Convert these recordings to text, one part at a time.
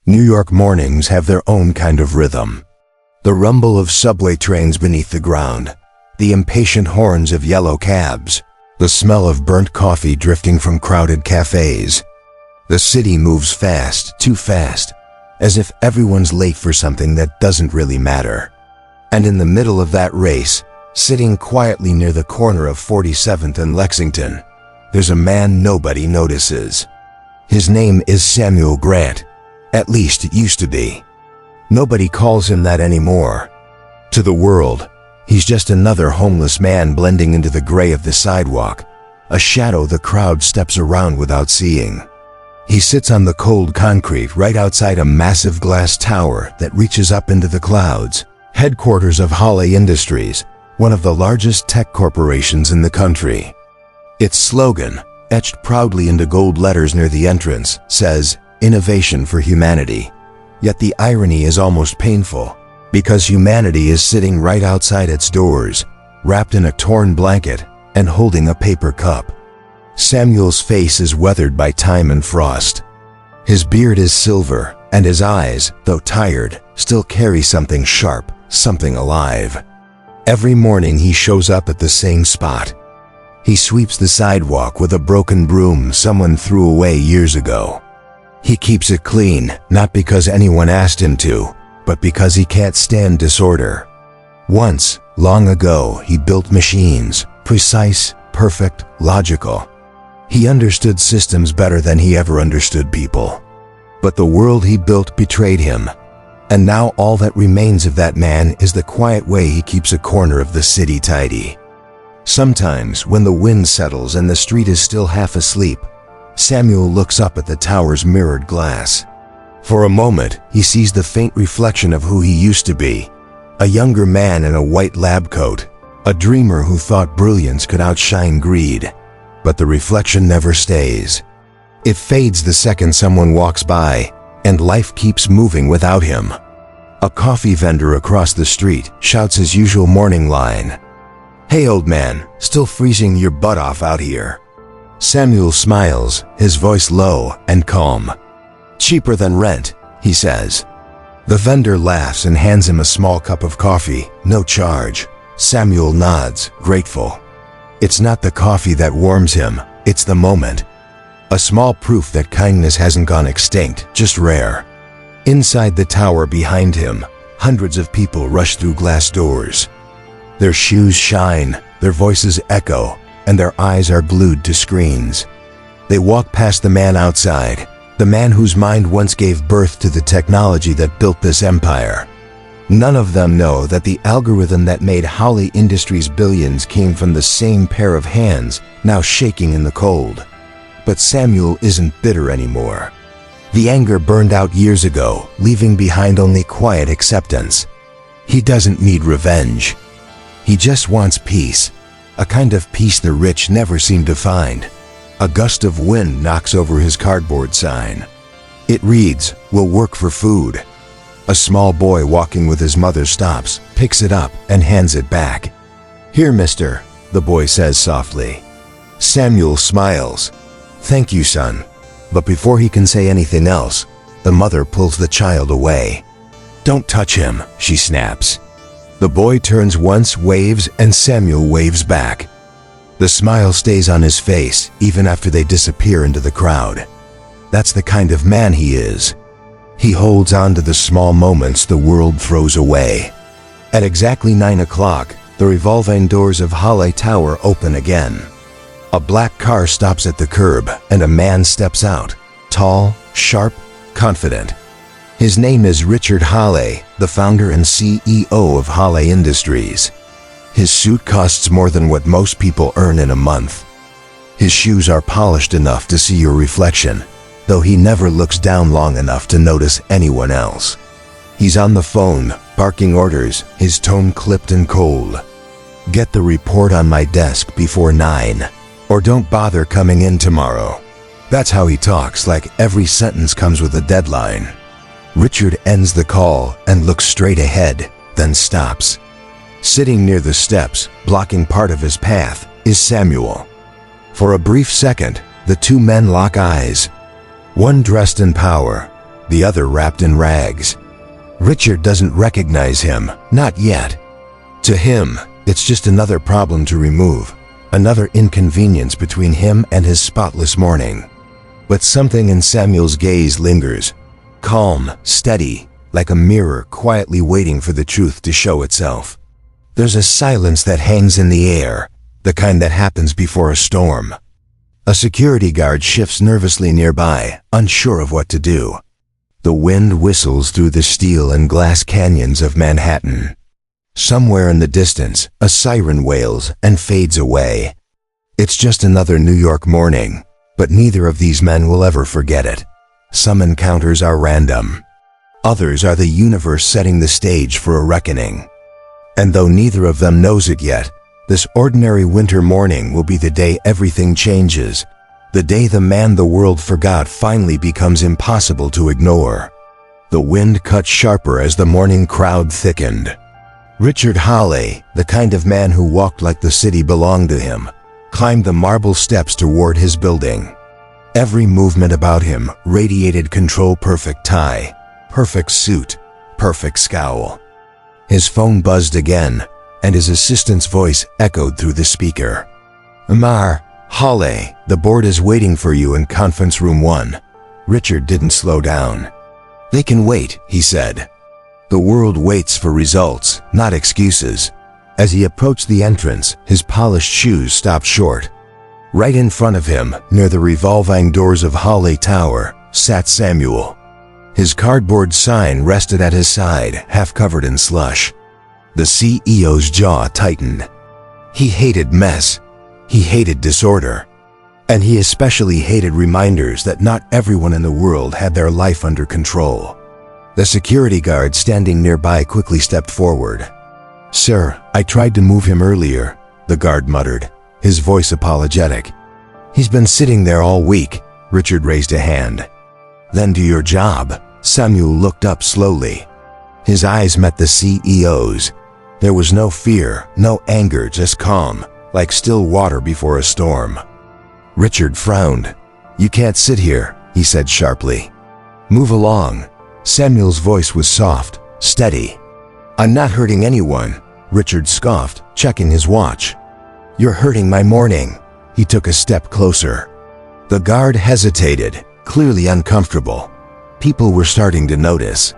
New York mornings have their own kind of rhythm. The rumble of subway trains beneath the ground, the impatient horns of yellow cabs, the smell of burnt coffee drifting from crowded cafes. The city moves fast, too fast, as if everyone's late for something that doesn't really matter. And in the middle of that race, sitting quietly near the corner of 47th and Lexington, there's a man nobody notices. His name is Samuel Grant. At least it used to be. Nobody calls him that anymore. To the world, he's just another homeless man blending into the gray of the sidewalk, a shadow the crowd steps around without seeing. He sits on the cold concrete right outside a massive glass tower that reaches up into the clouds, headquarters of Holley Industries, one of the largest tech corporations in the country. Its slogan, etched proudly into gold letters near the entrance, says, "Innovation for Humanity." Yet the irony is almost painful, because humanity is sitting right outside its doors, wrapped in a torn blanket and holding a paper cup. Samuel's face is weathered by time and frost. His beard is silver, and his eyes, though tired, still carry something sharp, something alive. Every morning he shows up at the same spot. He sweeps the sidewalk with a broken broom someone threw away years ago. He keeps it clean, not because anyone asked him to, but because he can't stand disorder. Once, long ago, he built machines, precise, perfect, logical. He understood systems better than he ever understood people. But the world he built betrayed him. And now all that remains of that man is the quiet way he keeps a corner of the city tidy. Sometimes, when the wind settles and the street is still half asleep, Samuel looks up at the tower's mirrored glass. For a moment, he sees the faint reflection of who he used to be, a younger man in a white lab coat, a dreamer who thought brilliance could outshine greed. But the reflection never stays. It fades the second someone walks by, and life keeps moving without him. A coffee vendor across the street shouts his usual morning line. "Hey old man, still freezing your butt off out here." Samuel smiles, his voice low and calm. "Cheaper than rent," he says. The vendor laughs and hands him a small cup of coffee, no charge. Samuel nods, grateful. It's not the coffee that warms him, it's the moment. A small proof that kindness hasn't gone extinct, just rare. Inside the tower behind him, hundreds of people rush through glass doors. Their shoes shine, their voices echo, and their eyes are glued to screens. They walk past the man outside, the man whose mind once gave birth to the technology that built this empire. None of them know that the algorithm that made Holley Industries billions came from the same pair of hands, now shaking in the cold. But Samuel isn't bitter anymore. The anger burned out years ago, leaving behind only quiet acceptance. He doesn't need revenge. He just wants peace, a kind of peace the rich never seem to find. A gust of wind knocks over his cardboard sign. It reads, "Will work for food." A small boy walking with his mother stops, picks it up, and hands it back. "Here, mister," the boy says softly. Samuel smiles. "Thank you, son." But before he can say anything else, the mother pulls the child away. "Don't touch him," she snaps. The boy turns once, waves, and Samuel waves back. The smile stays on his face, even after they disappear into the crowd. That's the kind of man he is. He holds on to the small moments the world throws away. At exactly 9 o'clock, the revolving doors of Holley Tower open again. A black car stops at the curb, and a man steps out, tall, sharp, confident. His name is Richard Holley, the founder and CEO of Holley Industries. His suit costs more than what most people earn in a month. His shoes are polished enough to see your reflection, though he never looks down long enough to notice anyone else. He's on the phone, barking orders, his tone clipped and cold. "Get the report on my desk before 9, or don't bother coming in tomorrow." That's how he talks, like every sentence comes with a deadline. Richard ends the call and looks straight ahead, then stops. Sitting near the steps, blocking part of his path, is Samuel. For a brief second, the two men lock eyes. One dressed in power, the other wrapped in rags. Richard doesn't recognize him, not yet. To him, it's just another problem to remove, another inconvenience between him and his spotless morning. But something in Samuel's gaze lingers, calm, steady, like a mirror quietly waiting for the truth to show itself. There's a silence that hangs in the air, the kind that happens before a storm. A security guard shifts nervously nearby, unsure of what to do. The wind whistles through the steel and glass canyons of Manhattan. Somewhere in the distance, a siren wails and fades away. It's just another New York morning, but neither of these men will ever forget it. Some encounters are random. Others are the universe setting the stage for a reckoning. And though neither of them knows it yet, this ordinary winter morning will be the day everything changes. The day the man the world forgot finally becomes impossible to ignore. The wind cut sharper as the morning crowd thickened. Richard Hawley, the kind of man who walked like the city belonged to him, climbed the marble steps toward his building. Every movement about him radiated control, perfect tie, perfect suit, perfect scowl. His phone buzzed again, and his assistant's voice echoed through the speaker. "Amar, Hawley, the board is waiting for you in conference room 1. Richard didn't slow down. "They can wait," he said. The world waits for results, not excuses. As he approached the entrance, his polished shoes stopped short. Right in front of him, near the revolving doors of Hawley Tower, sat Samuel. His cardboard sign rested at his side, half covered in slush. The CEO's jaw tightened. He hated mess. He hated disorder. And he especially hated reminders that not everyone in the world had their life under control. The security guard standing nearby quickly stepped forward. "Sir, I tried to move him earlier," the guard muttered, his voice apologetic. "He's been sitting there all week." Richard raised a hand. "Then do your job." Samuel looked up slowly. His eyes met the CEO's. There was no fear, no anger, just calm, like still water before a storm. Richard frowned. "You can't sit here," he said sharply. "Move along." Samuel's voice was soft, steady. "I'm not hurting anyone," Richard scoffed, checking his watch. "You're hurting my morning." He took a step closer. The guard hesitated, clearly uncomfortable. People were starting to notice.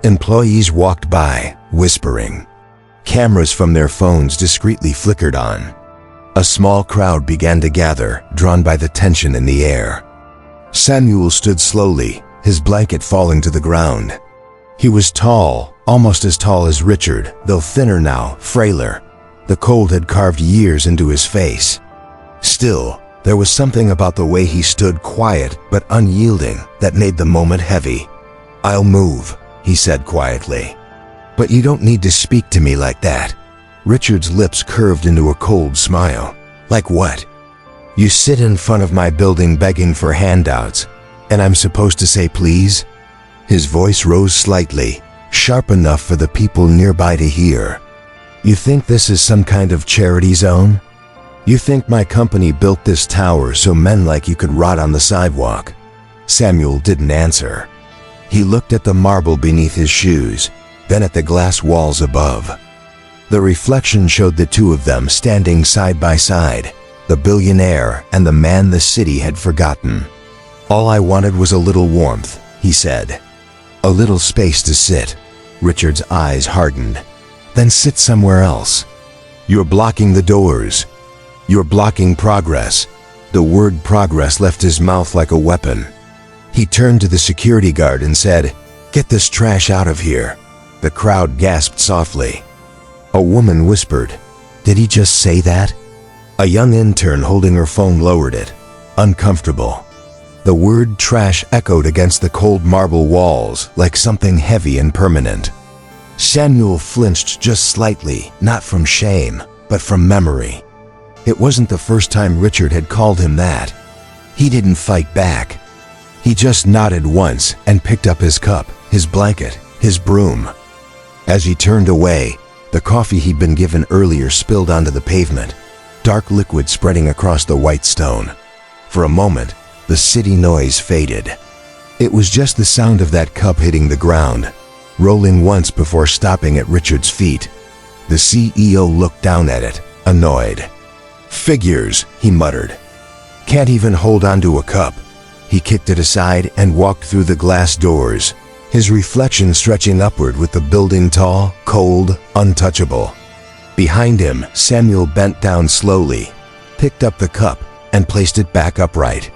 Employees walked by, whispering. Cameras from their phones discreetly flickered on. A small crowd began to gather, drawn by the tension in the air. Samuel stood slowly, his blanket falling to the ground. He was tall, almost as tall as Richard, though thinner now, frailer. The cold had carved years into his face. Still, there was something about the way he stood, quiet but unyielding, that made the moment heavy. "I'll move," he said quietly. "But you don't need to speak to me like that." Richard's lips curved into a cold smile. "Like what?" "You sit in front of my building begging for handouts, and I'm supposed to say please?" His voice rose slightly, sharp enough for the people nearby to hear. "You think this is some kind of charity zone? You think my company built this tower so men like you could rot on the sidewalk?" Samuel didn't answer. He looked at the marble beneath his shoes, then at the glass walls above. The reflection showed the two of them standing side by side, the billionaire and the man the city had forgotten. "All I wanted was a little warmth," he said. "A little space to sit." Richard's eyes hardened. "Then sit somewhere else. You're blocking the doors. You're blocking progress." The word progress left his mouth like a weapon. He turned to the security guard and said, "Get this trash out of here." The crowd gasped softly. A woman whispered, "Did he just say that?" A young intern holding her phone lowered it, uncomfortable. The word trash echoed against the cold marble walls like something heavy and permanent. Samuel flinched just slightly, not from shame, but from memory. It wasn't the first time Richard had called him that. He didn't fight back. He just nodded once and picked up his cup, his blanket, his broom. As he turned away, the coffee he'd been given earlier spilled onto the pavement, dark liquid spreading across the white stone. For a moment, the city noise faded. It was just the sound of that cup hitting the ground, rolling once before stopping at Richard's feet. The CEO looked down at it, annoyed. "Figures," he muttered. "Can't even hold onto a cup." He kicked it aside and walked through the glass doors, his reflection stretching upward with the building tall, cold, untouchable. Behind him, Samuel bent down slowly, picked up the cup, and placed it back upright.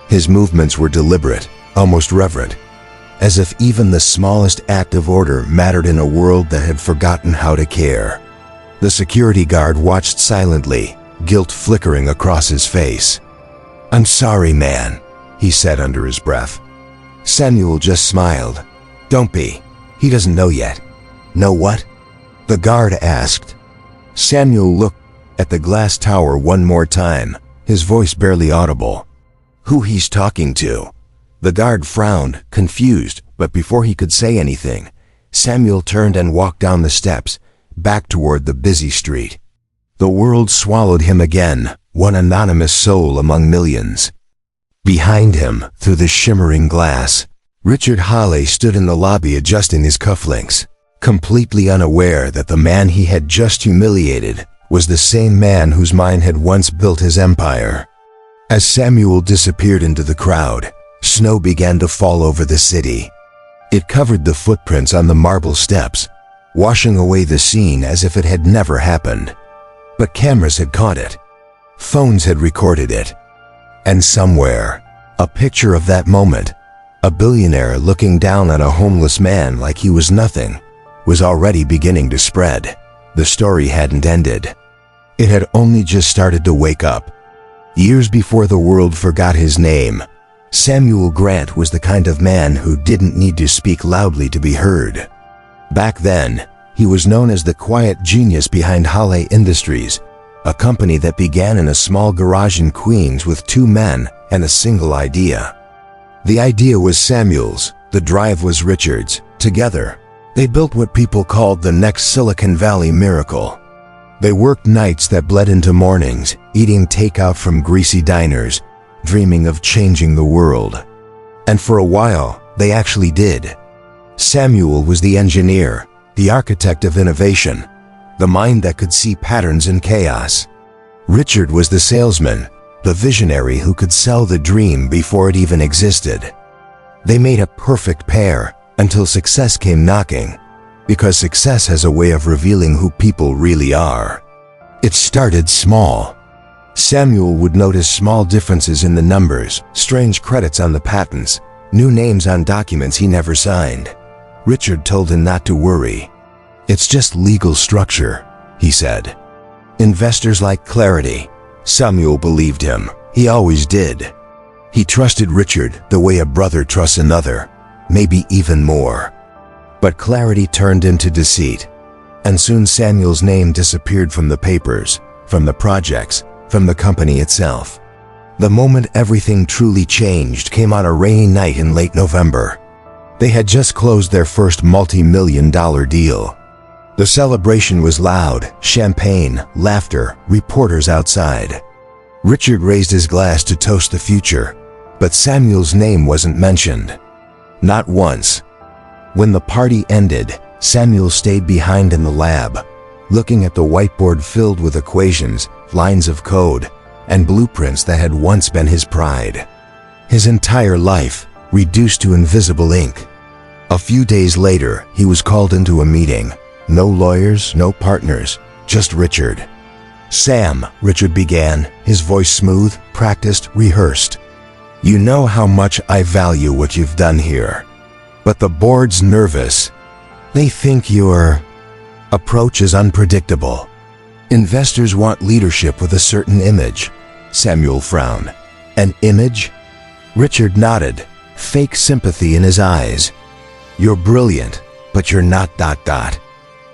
His movements were deliberate, almost reverent, as if even the smallest act of order mattered in a world that had forgotten how to care. The security guard watched silently, guilt flickering across his face. "I'm sorry, man," he said under his breath. Samuel just smiled. "Don't be. He doesn't know yet." "Know what?" the guard asked. Samuel looked at the glass tower one more time, his voice barely audible. "Who he's talking to." The guard frowned, confused, but before he could say anything, Samuel turned and walked down the steps, back toward the busy street. The world swallowed him again, one anonymous soul among millions. Behind him, through the shimmering glass, Richard Hawley stood in the lobby adjusting his cufflinks, completely unaware that the man he had just humiliated was the same man whose mind had once built his empire. As Samuel disappeared into the crowd, snow began to fall over the city. It covered the footprints on the marble steps, washing away the scene as if it had never happened. But cameras had caught it. Phones had recorded it. And somewhere, a picture of that moment, a billionaire looking down on a homeless man like he was nothing, was already beginning to spread. The story hadn't ended. It had only just started to wake up. Years before the world forgot his name, Samuel Grant was the kind of man who didn't need to speak loudly to be heard. Back then, he was known as the quiet genius behind Hawley Industries, a company that began in a small garage in Queens with 2 men and a single idea. The idea was Samuel's, the drive was Richard's. Together, they built what people called the next Silicon Valley miracle. They worked nights that bled into mornings, eating takeout from greasy diners, dreaming of changing the world. And for a while, they actually did. Samuel was the engineer, the architect of innovation, the mind that could see patterns in chaos. Richard was the salesman, the visionary who could sell the dream before it even existed. They made a perfect pair until success came knocking, because success has a way of revealing who people really are. It started small. Samuel would notice small differences in the numbers, strange credits on the patents, new names on documents he never signed. Richard told him not to worry. "It's just legal structure," he said. Investors like clarity. Samuel believed him. He always did. He trusted Richard the way a brother trusts another, maybe even more. But clarity turned into deceit, and soon Samuel's name disappeared from the papers, from the projects, from the company itself. The moment everything truly changed came on a rainy night in late November. They had just closed their first multi-million-dollar deal. The celebration was loud, champagne, laughter, reporters outside. Richard raised his glass to toast the future, but Samuel's name wasn't mentioned. Not once. When the party ended, Samuel stayed behind in the lab, looking at the whiteboard filled with equations, lines of code, and blueprints that had once been his pride. His entire life, reduced to invisible ink. A few days later, he was called into a meeting. No lawyers, no partners, just Richard. "Sam," Richard began, his voice smooth, practiced, rehearsed. "You know how much I value what you've done here. But the board's nervous. They think your approach is unpredictable. Investors want leadership with a certain image." Samuel frowned. "An image?" Richard nodded, fake sympathy in his eyes. "You're brilliant, but you're not ...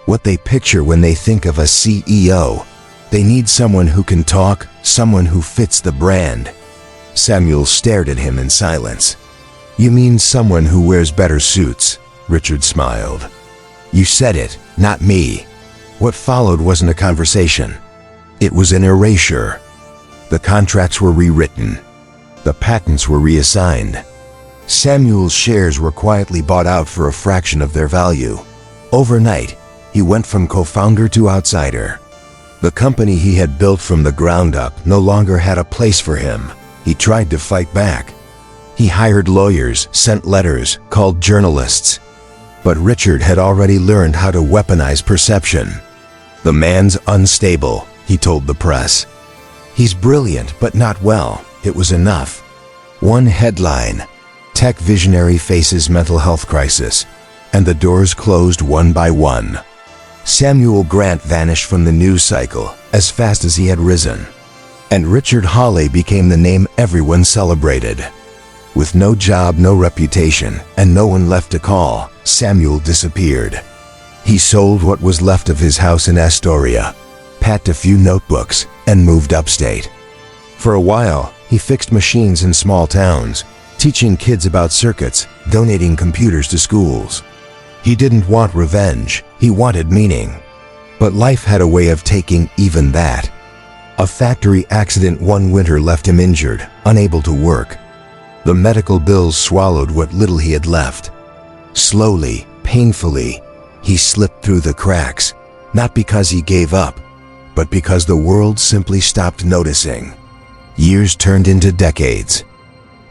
What they picture when they think of a CEO, they need someone who can talk, someone who fits the brand." Samuel stared at him in silence. "You mean someone who wears better suits?" Richard smiled. "You said it, not me." What followed wasn't a conversation. It was an erasure. The contracts were rewritten. The patents were reassigned. Samuel's shares were quietly bought out for a fraction of their value. Overnight, he went from co-founder to outsider. The company he had built from the ground up no longer had a place for him. He tried to fight back. He hired lawyers, sent letters, called journalists. But Richard had already learned how to weaponize perception. "The man's unstable," he told the press. "He's brilliant, but not well." It was enough. One headline: "Tech visionary faces mental health crisis," and the doors closed one by one. Samuel Grant vanished from the news cycle as fast as he had risen. And Richard Hawley became the name everyone celebrated. With no job, no reputation, and no one left to call, Samuel disappeared. He sold what was left of his house in Astoria, packed a few notebooks, and moved upstate. For a while, he fixed machines in small towns, teaching kids about circuits, donating computers to schools. He didn't want revenge, he wanted meaning. But life had a way of taking even that. A factory accident one winter left him injured, unable to work. The medical bills swallowed what little he had left. Slowly, painfully, he slipped through the cracks, not because he gave up, but because the world simply stopped noticing. Years turned into decades.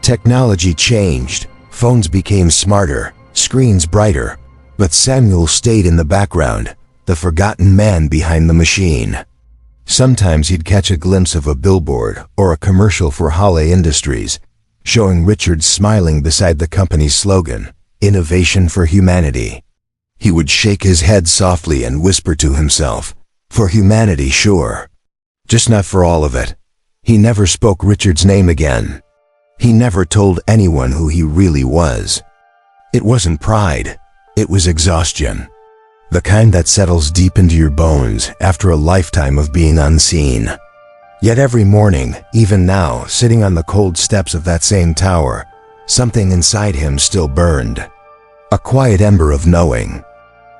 Technology changed, phones became smarter, screens brighter, but Samuel stayed in the background, the forgotten man behind the machine. Sometimes he'd catch a glimpse of a billboard or a commercial for Hawley Industries, showing Richard smiling beside the company's slogan, "Innovation for Humanity." He would shake his head softly and whisper to himself, "For humanity, sure. Just not for all of it." He never spoke Richard's name again. He never told anyone who he really was. It wasn't pride, it was exhaustion. The kind that settles deep into your bones after a lifetime of being unseen. Yet every morning, even now, sitting on the cold steps of that same tower, something inside him still burned. A quiet ember of knowing.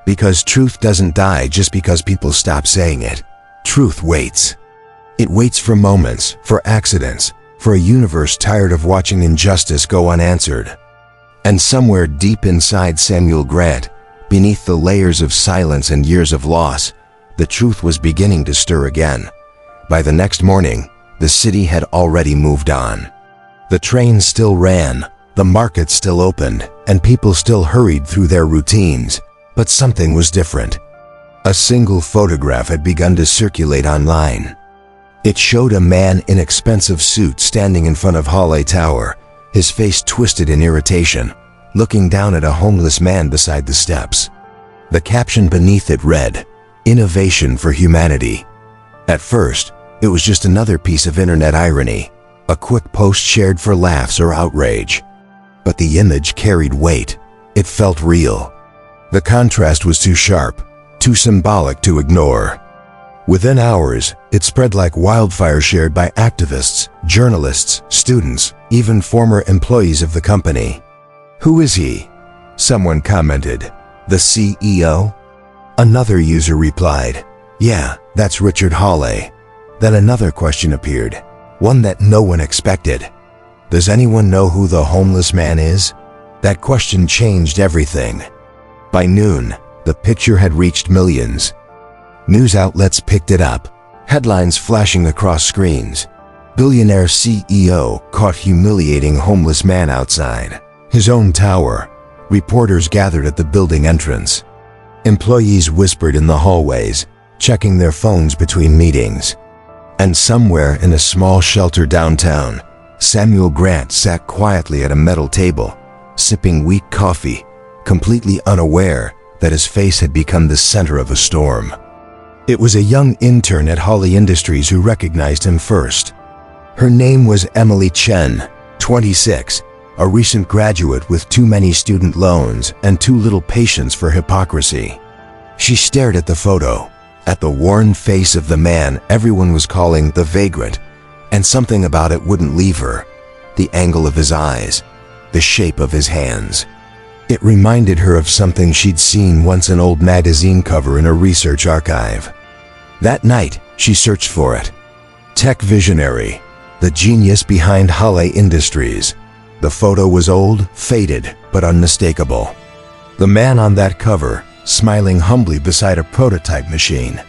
Because truth doesn't die just because people stop saying it. Truth waits. It waits for moments, for accidents, for a universe tired of watching injustice go unanswered. And somewhere deep inside Samuel Grant, beneath the layers of silence and years of loss, the truth was beginning to stir again. By the next morning, the city had already moved on. The trains still ran, the market still opened, and people still hurried through their routines, but something was different. A single photograph had begun to circulate online. It showed a man in expensive suit standing in front of Hawley Tower, his face twisted in irritation, looking down at a homeless man beside the steps. The caption beneath it read, "Innovation for Humanity." At first, it was just another piece of internet irony, a quick post shared for laughs or outrage. But the image carried weight. It felt real. The contrast was too sharp, too symbolic to ignore. Within hours, it spread like wildfire, shared by activists, journalists, students, even former employees of the company. "Who is he?" someone commented. "The CEO?" Another user replied, "Yeah, that's Richard Hawley." Then another question appeared, one that no one expected. "Does anyone know who the homeless man is?" That question changed everything. By noon, the picture had reached millions. News outlets picked it up, headlines flashing across screens. Billionaire CEO caught humiliating homeless man outside his own tower. Reporters gathered at the building entrance. Employees whispered in the hallways, checking their phones between meetings. And somewhere in a small shelter downtown, Samuel Grant sat quietly at a metal table, sipping weak coffee, completely unaware that his face had become the center of a storm. It was a young intern at Hawley Industries who recognized him first. Her name was Emily Chen, 26, a recent graduate with too many student loans and too little patience for hypocrisy. She stared at the photo, at the worn face of the man everyone was calling the vagrant, and something about it wouldn't leave her. The angle of his eyes, the shape of his hands. It reminded her of something she'd seen once, an old magazine cover in a research archive. That night, she searched for it. Tech visionary, the genius behind Hawley Industries. The photo was old, faded, but unmistakable. The man on that cover, smiling humbly beside a prototype machine,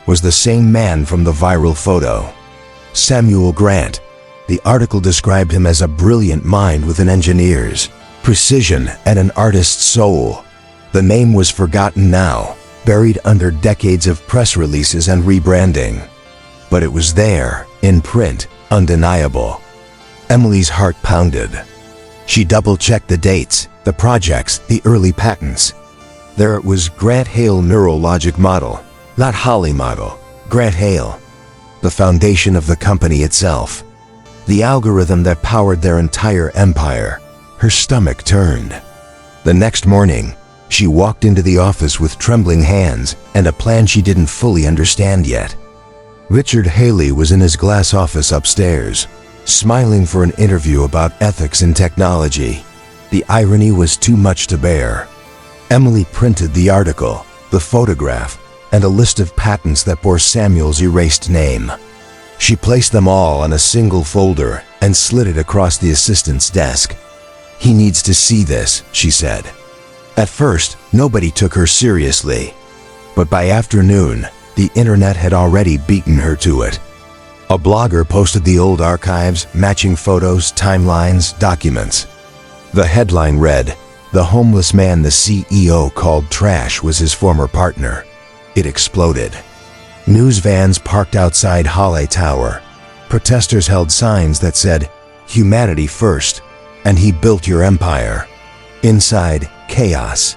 was the same man from the viral photo. Samuel Grant. The article described him as a brilliant mind with an engineer's precision and an artist's soul. The name was forgotten now, buried under decades of press releases and rebranding. But it was there, in print, undeniable. Emily's heart pounded. She double-checked the dates, the projects, the early patents. There it was, Grant Hale Neurologic Model. Not Holly Model, Grant Hale. The foundation of the company itself. The algorithm that powered their entire empire. Her stomach turned. The next morning, she walked into the office with trembling hands and a plan she didn't fully understand yet. Richard Haley was in his glass office upstairs, smiling for an interview about ethics in technology. The irony was too much to bear. Emily printed the article, the photograph, and a list of patents that bore Samuel's erased name. She placed them all on a single folder and slid it across the assistant's desk. "He needs to see this," she said. At first, nobody took her seriously. But by afternoon, the internet had already beaten her to it. A blogger posted the old archives, matching photos, timelines, documents. The headline read, "The homeless man the CEO called trash was his former partner." It exploded. News vans parked outside Halle Tower. Protesters held signs that said, "Humanity first," and "He built your empire." Inside, chaos.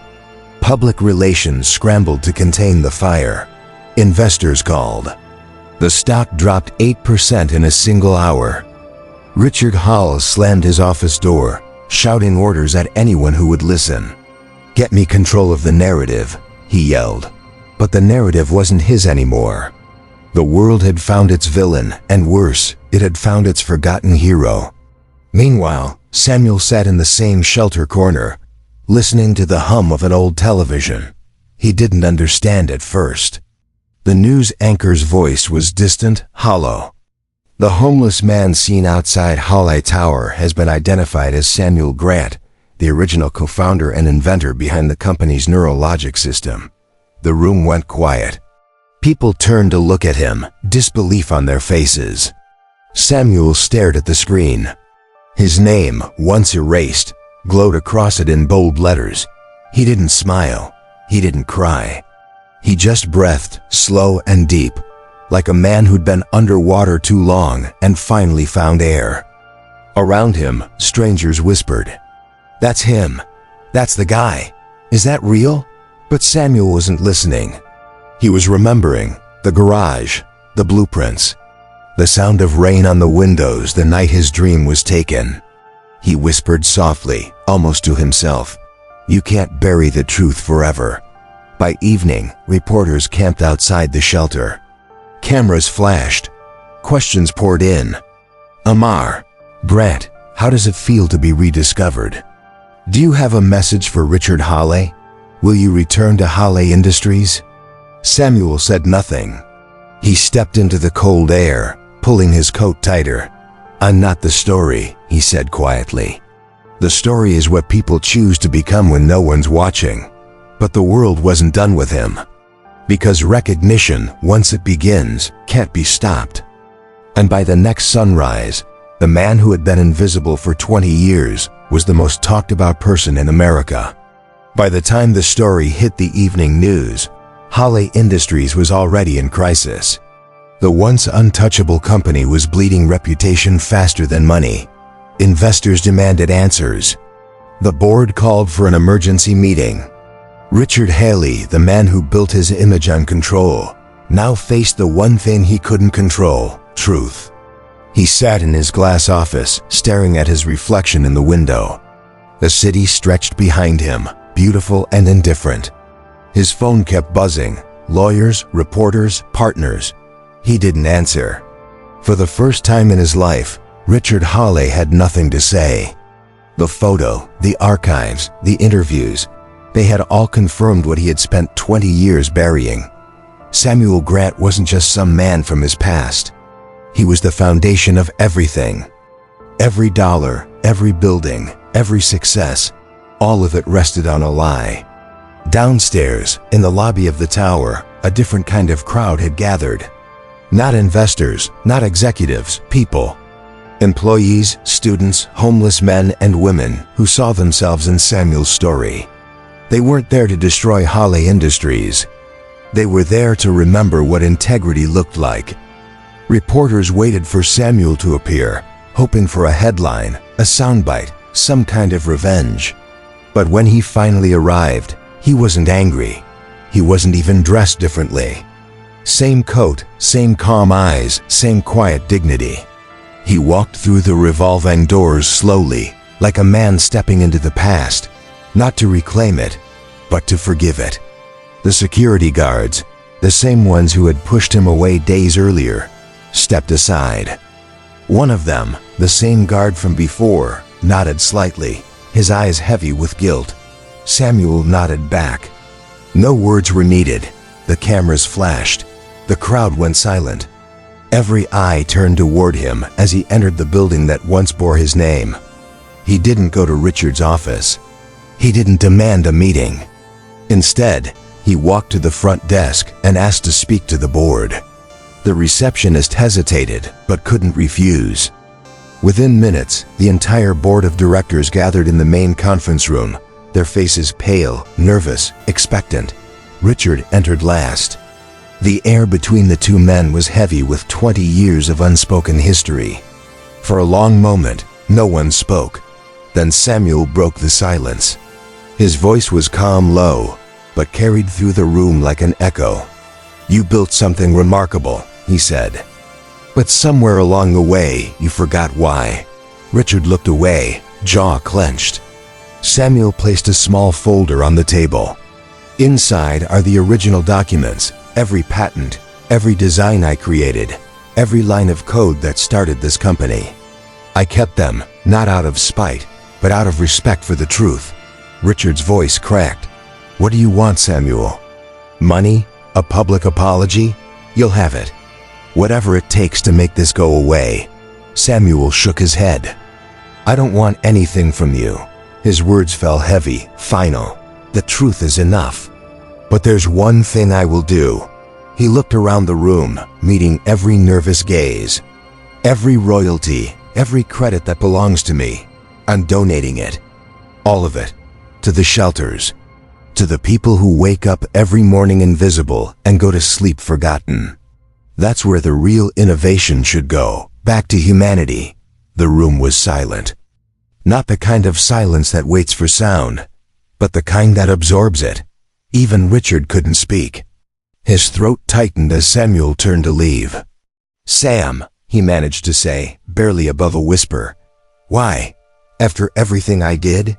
Public relations scrambled to contain the fire. Investors called. The stock dropped 8% in a single hour. Richard Hall slammed his office door, shouting orders at anyone who would listen. "Get me control of the narrative," he yelled. But the narrative wasn't his anymore. The world had found its villain, and worse, it had found its forgotten hero. Meanwhile, Samuel sat in the same shelter corner, listening to the hum of an old television. He didn't understand at first. The news anchor's voice was distant, hollow. "The homeless man seen outside Halle Tower has been identified as Samuel Grant, the original co-founder and inventor behind the company's neurologic system." The room went quiet. People turned to look at him, disbelief on their faces. Samuel stared at the screen. His name, once erased, glowed across it in bold letters. He didn't smile. He didn't cry. He just breathed, slow and deep, like a man who'd been underwater too long and finally found air. Around him, strangers whispered, "That's him. That's the guy. Is that real?" But Samuel wasn't listening. He was remembering the garage, the blueprints, the sound of rain on the windows the night his dream was taken. He whispered softly, almost to himself, "You can't bury the truth forever." By evening, reporters camped outside the shelter. Cameras flashed. Questions poured in. "Amar, Grant, how does it feel to be rediscovered? Do you have a message for Richard Halle? Will you return to Halle Industries?" Samuel said nothing. He stepped into the cold air, pulling his coat tighter. "I'm not the story," he said quietly. "The story is what people choose to become when no one's watching." But the world wasn't done with him. Because recognition, once it begins, can't be stopped. And by the next sunrise, the man who had been invisible for 20 years was the most talked about person in America. By the time the story hit the evening news, Halle Industries was already in crisis. The once untouchable company was bleeding reputation faster than money. Investors demanded answers. The board called for an emergency meeting. Richard Haley, the man who built his image on control, now faced the one thing he couldn't control: truth. He sat in his glass office, staring at his reflection in the window. The city stretched behind him, beautiful and indifferent. His phone kept buzzing. Lawyers, reporters, partners. He didn't answer. For the first time in his life, Richard Halle had nothing to say. The photo, the archives, the interviews, they had all confirmed what he had spent 20 years burying. Samuel Grant wasn't just some man from his past. He was the foundation of everything. Every dollar, every building, every success, all of it rested on a lie. Downstairs, in the lobby of the tower, a different kind of crowd had gathered. Not investors, not executives, people. Employees, students, homeless men and women who saw themselves in Samuel's story. They weren't there to destroy Hale Industries. They were there to remember what integrity looked like. Reporters waited for Samuel to appear, hoping for a headline, a soundbite, some kind of revenge. But when he finally arrived, he wasn't angry. He wasn't even dressed differently. Same coat, same calm eyes, same quiet dignity. He walked through the revolving doors slowly, like a man stepping into the past, not to reclaim it, but to forgive it. The security guards, the same ones who had pushed him away days earlier, stepped aside. One of them, the same guard from before, nodded slightly, his eyes heavy with guilt. Samuel nodded back. No words were needed. The cameras flashed. The crowd went silent. Every eye turned toward him as he entered the building that once bore his name. He didn't go to Richard's office. He didn't demand a meeting. Instead, he walked to the front desk and asked to speak to the board. The receptionist hesitated but couldn't refuse. Within minutes, the entire board of directors gathered in the main conference room, their faces pale, nervous, expectant. Richard entered last. The air between the two men was heavy with 20 years of unspoken history. For a long moment, no one spoke. Then Samuel broke the silence. His voice was calm, low, but carried through the room like an echo. "You built something remarkable," he said. "But somewhere along the way, you forgot why." Richard looked away, jaw clenched. Samuel placed a small folder on the table. "Inside are the original documents, every patent, every design I created, every line of code that started this company. I kept them, not out of spite, but out of respect for the truth." Richard's voice cracked. "What do you want, Samuel? Money? A public apology? You'll have it. Whatever it takes to make this go away." Samuel shook his head. "I don't want anything from you." His words fell heavy, final. "The truth is enough. But there's one thing I will do." He looked around the room, meeting every nervous gaze. "Every royalty, every credit that belongs to me, I'm donating it. All of it. To the shelters. To the people who wake up every morning invisible and go to sleep forgotten. That's where the real innovation should go, back to humanity." The room was silent. Not the kind of silence that waits for sound, but the kind that absorbs it. Even Richard couldn't speak. His throat tightened as Samuel turned to leave. "Sam," he managed to say, barely above a whisper. "Why? After everything I did?"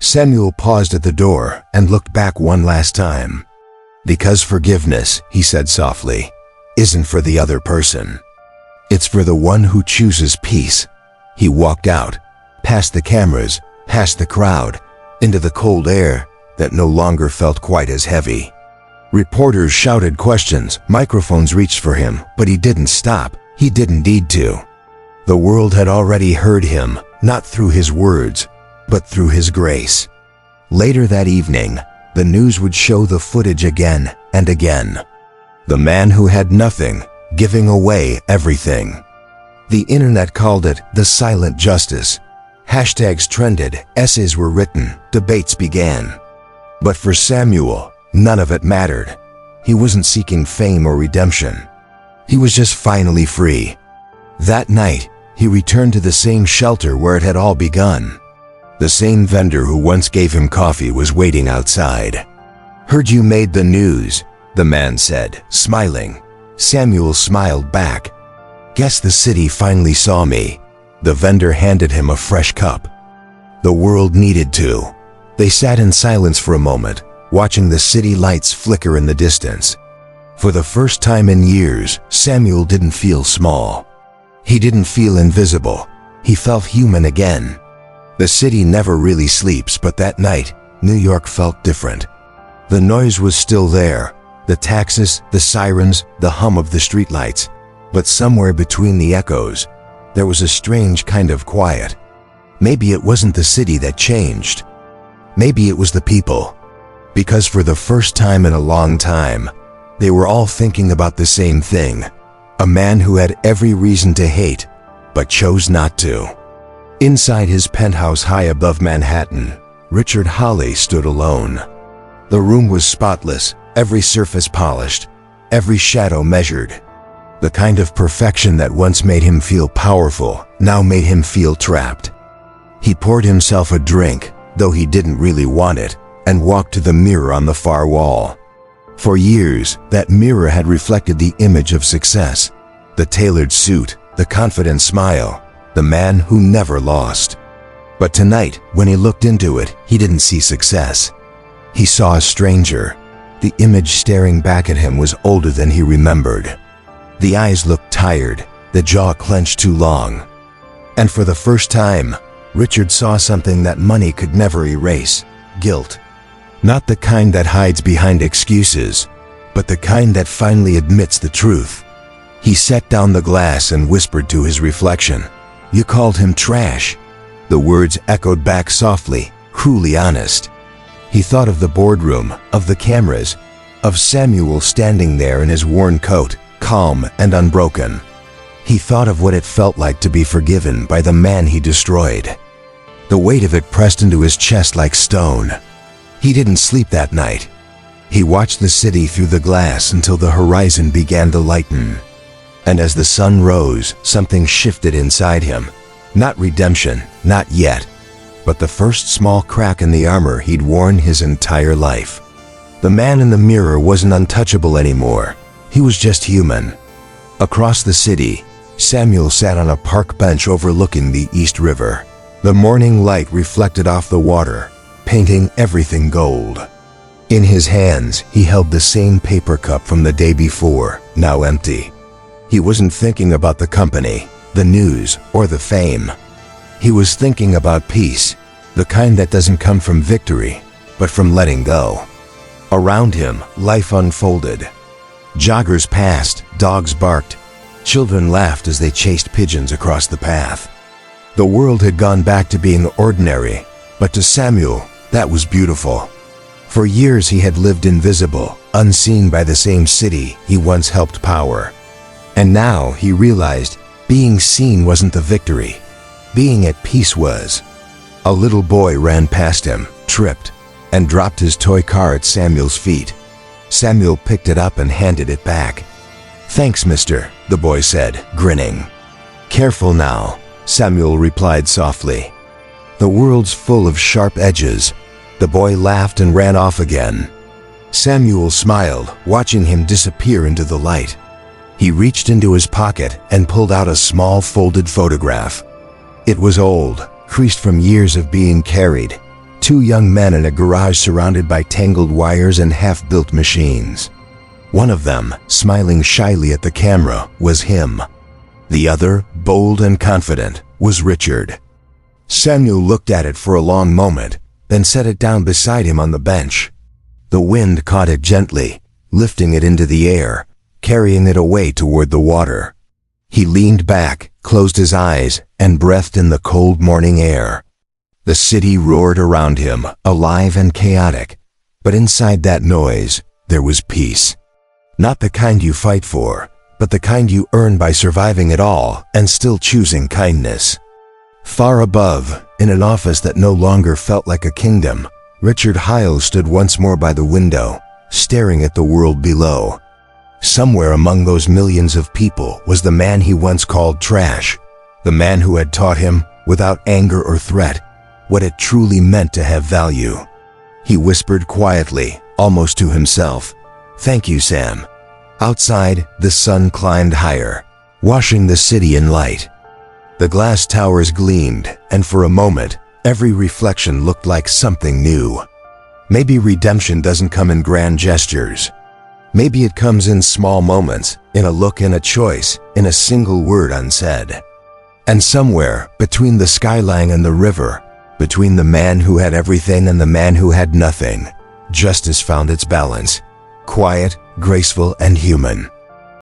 Samuel paused at the door and looked back one last time. "Because forgiveness," he said softly, "isn't for the other person. It's for the one who chooses peace." He walked out, past the cameras, past the crowd, into the cold air that no longer felt quite as heavy. Reporters shouted questions, microphones reached for him, but he didn't stop. He didn't need to. The world had already heard him, not through his words, but through his grace. Later that evening, the news would show the footage again and again. The man who had nothing, giving away everything. The internet called it the silent justice. Hashtags trended, essays were written, debates began. But for Samuel, none of it mattered. He wasn't seeking fame or redemption. He was just finally free. That night, he returned to the same shelter where it had all begun. The same vendor who once gave him coffee was waiting outside. "Heard you made the news," the man said, smiling. Samuel smiled back. "Guess the city finally saw me." The vendor handed him a fresh cup. The world needed to. They sat in silence for a moment, watching the city lights flicker in the distance. For the first time in years, Samuel didn't feel small. He didn't feel invisible. He felt human again. The city never really sleeps, but that night, New York felt different. The noise was still there, the taxis, the sirens, the hum of the streetlights. But somewhere between the echoes, there was a strange kind of quiet. Maybe it wasn't the city that changed. Maybe it was the people. Because for the first time in a long time, they were all thinking about the same thing. A man who had every reason to hate, but chose not to. Inside his penthouse high above Manhattan, Richard Hawley stood alone. The room was spotless, every surface polished, every shadow measured. The kind of perfection that once made him feel powerful, now made him feel trapped. He poured himself a drink, though he didn't really want it, and walked to the mirror on the far wall. For years, that mirror had reflected the image of success, the tailored suit, the confident smile, the man who never lost. But tonight, when he looked into it, he didn't see success. He saw a stranger. The image staring back at him was older than he remembered. The eyes looked tired, the jaw clenched too long. And for the first time, Richard saw something that money could never erase: guilt. Not the kind that hides behind excuses, but the kind that finally admits the truth. He set down the glass and whispered to his reflection, "You called him trash." The words echoed back softly, cruelly honest. He thought of the boardroom, of the cameras, of Samuel standing there in his worn coat, calm and unbroken. He thought of what it felt like to be forgiven by the man he destroyed. The weight of it pressed into his chest like stone. He didn't sleep that night. He watched the city through the glass until the horizon began to lighten. And as the sun rose, something shifted inside him. Not redemption, not yet, but the first small crack in the armor he'd worn his entire life. The man in the mirror wasn't untouchable anymore. He was just human. Across the city, Samuel sat on a park bench overlooking the East River. The morning light reflected off the water, painting everything gold. In his hands, he held the same paper cup from the day before, now empty. He wasn't thinking about the company, the news, or the fame. He was thinking about peace, the kind that doesn't come from victory, but from letting go. Around him, life unfolded. Joggers passed, dogs barked, children laughed as they chased pigeons across the path. The world had gone back to being ordinary, but to Samuel, that was beautiful. For years he had lived invisible, unseen by the same city he once helped power. And now he realized being seen wasn't the victory. Being at peace was. A little boy ran past him, tripped, and dropped his toy car at Samuel's feet. Samuel picked it up and handed it back. "Thanks, mister," the boy said, grinning. "Careful now," Samuel replied softly. "The world's full of sharp edges." The boy laughed and ran off again. Samuel smiled, watching him disappear into the light. He reached into his pocket and pulled out a small folded photograph. It was old, creased from years of being carried. Two young men in a garage surrounded by tangled wires and half-built machines. One of them, smiling shyly at the camera, was him. The other, bold and confident, was Richard. Samuel looked at it for a long moment, then set it down beside him on the bench. The wind caught it gently, lifting it into the air, carrying it away toward the water. He leaned back, closed his eyes, and breathed in the cold morning air. The city roared around him, alive and chaotic, but inside that noise, there was peace. Not the kind you fight for, but the kind you earn by surviving it all and still choosing kindness. Far above, in an office that no longer felt like a kingdom, Richard Hyle stood once more by the window, staring at the world below. Somewhere among those millions of people was the man he once called trash, the man who had taught him, without anger or threat, what it truly meant to have value. He whispered quietly, almost to himself, "Thank you, Sam." Outside, the sun climbed higher, washing the city in light. The glass towers gleamed, and for a moment, every reflection looked like something new. Maybe redemption doesn't come in grand gestures. Maybe it comes in small moments, in a look and a choice, in a single word unsaid. And somewhere, between the skyline and the river, between the man who had everything and the man who had nothing, justice found its balance, quiet, graceful, and human.